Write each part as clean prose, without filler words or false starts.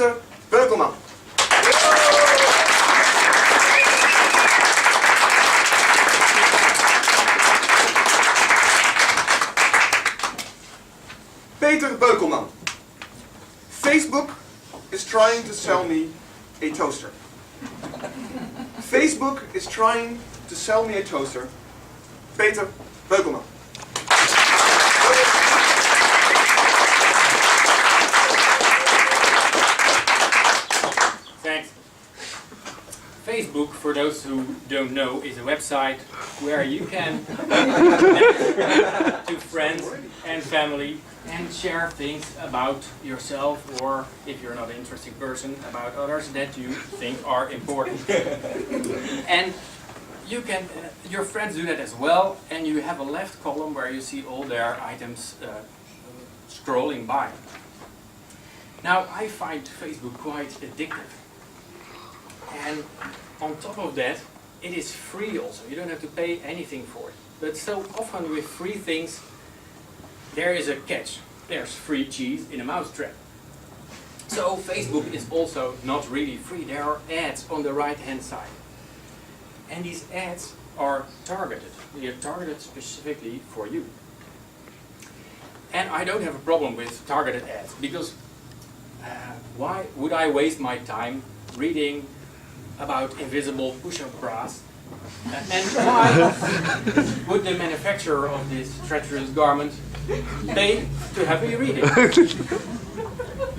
Peter Beukelman. Peter Beukelman. Facebook is trying to sell me a toaster. Facebook is trying to sell me a toaster. Peter Beukelman. Thanks. Facebook, for those who don't know, is a website where you can connect to friends and family and share things about yourself, or if you're not an interesting person, about others that you think are important. And you can, your friends do that as well, and you have a left column where you see all their items scrolling by. Now, I find Facebook quite addictive. And on top of that, it is free also. You don't have to pay anything for it. But so often with free things, there is a catch. There's free cheese in a mousetrap. So Facebook is also not really free. There are ads on the right-hand side. And these ads are targeted. They are targeted specifically for you. And I don't have a problem with targeted ads, because why would I waste my time reading about invisible push-up bras? And why would the manufacturer of this treacherous garment pay to have me read it?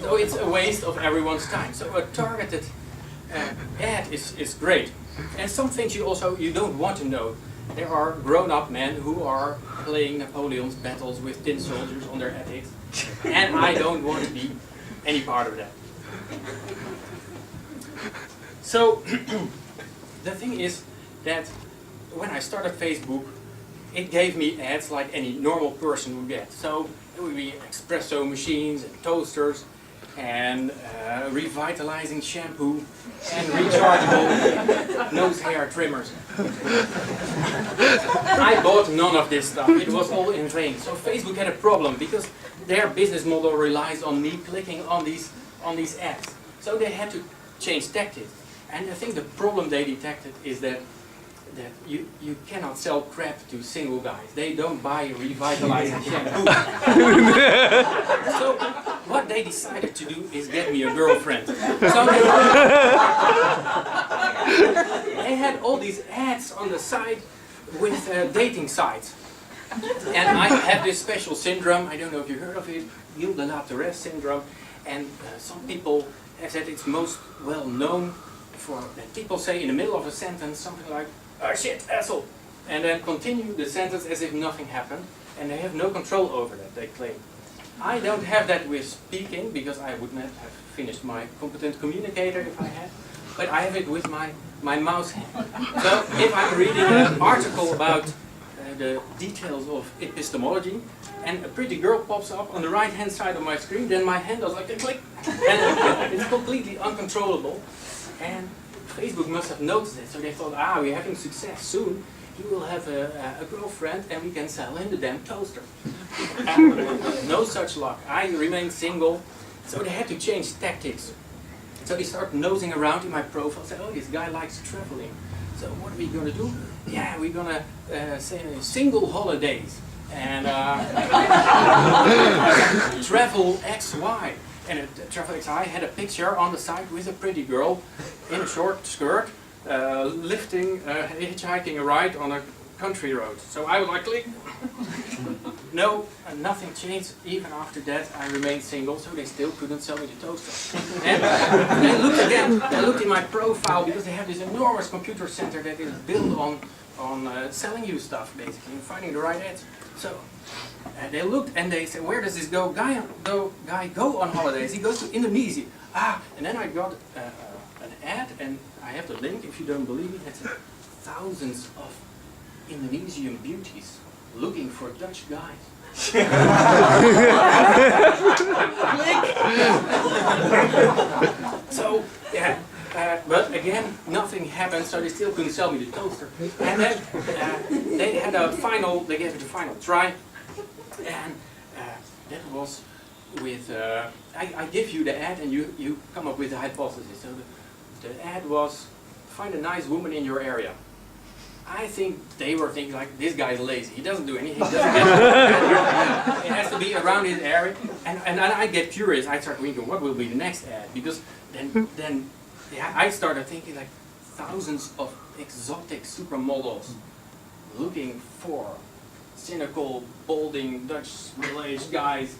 So it's a waste of everyone's time. So a targeted ad is great. And some things you don't want to know. There are grown-up men who are playing Napoleon's battles with tin soldiers on their attics, and I don't want to be any part of that. So the thing is that when I started Facebook, it gave me ads like any normal person would get. So there would be espresso machines and toasters and revitalizing shampoo and rechargeable nose hair trimmers. I bought none of this stuff. It was all in vain. So Facebook had a problem because their business model relies on me clicking on these ads. So they had to change tactics. And I think the problem they detected is that you cannot sell crap to single guys. They don't buy revitalizing shampoo. So what they decided to do is get me a girlfriend. So they had all these ads on the side with dating sites. And I have this special syndrome, I don't know if you heard of it, Gilles de la Tourette syndrome. And some people have said it's most well known for that people say in the middle of a sentence something like, "Oh shit, asshole," and then continue the sentence as if nothing happened, and they have no control over that, they claim. I don't have that with speaking, because I would not have finished my competent communicator if I had, but I have it with my mouse hand. So if I'm reading an article about the details of epistemology, and a pretty girl pops up on the right hand side of my screen, then my hand does like a click, and it's completely uncontrollable. And Facebook must have noticed it, so they thought, we're having success soon. He will have a girlfriend and we can sell him the damn toaster. No such luck. I remained single, so they had to change tactics. So they started nosing around in my profile, say, oh, this guy likes traveling. So what are we going to do? Yeah, we're going to say single holidays and travel XY. And Travel XY had a picture on the side with a pretty girl in a short skirt, hitchhiking a ride on a country road. So I was like, click. No, nothing changed. Even after that, I remained single, so they still couldn't sell me the toaster. And they looked again. They looked in my profile because they have this enormous computer center that is built on selling you stuff, basically, and finding the right ads. So they looked and they said, where does this guy go on holidays? He goes to Indonesia. And then I got an ad, and I have the link if you don't believe me. It's thousands of Indonesian beauties looking for Dutch guys. So, yeah. But again, nothing happened, so they still couldn't sell me the toaster. And then they gave it a final try, and that was I give you the ad and you come up with a hypothesis. So the ad was, find a nice woman in your area. I think they were thinking like, this guy's lazy, he doesn't do anything, it has to be around his area. And I get curious, I start thinking, what will be the next ad? Because then yeah, I started thinking like, thousands of exotic supermodels looking for cynical, balding, Dutch middle-aged guys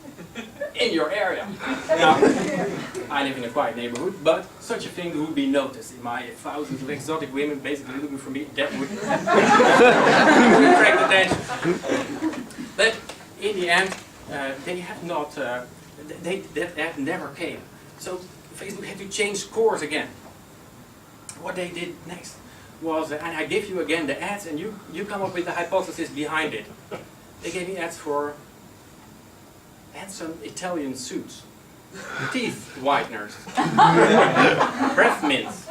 in your area. Now, I live in a quiet neighborhood, but such a thing would be noticed. In my thousands of exotic women basically looking for me, that would attract attention. But in the end, they have not, that ad never came. So Facebook had to change course again. What they did next was, and I give you again the ads and you come up with the hypothesis behind it. They gave me ads for handsome Italian suits, teeth whiteners, breath mints.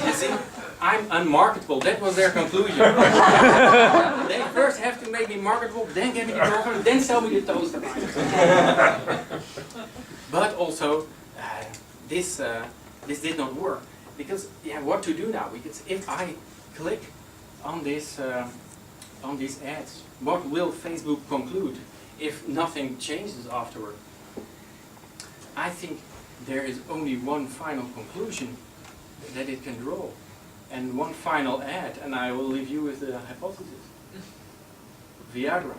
You see, I'm unmarketable, that was their conclusion. They first have to make me marketable, then give me the girlfriend, then sell me the Toastmasters. But also, this did not work. Because yeah, what to do now? Because if I click on these ads, what will Facebook conclude if nothing changes afterward? I think there is only one final conclusion that it can draw, and one final ad, and I will leave you with the hypothesis: Viagra.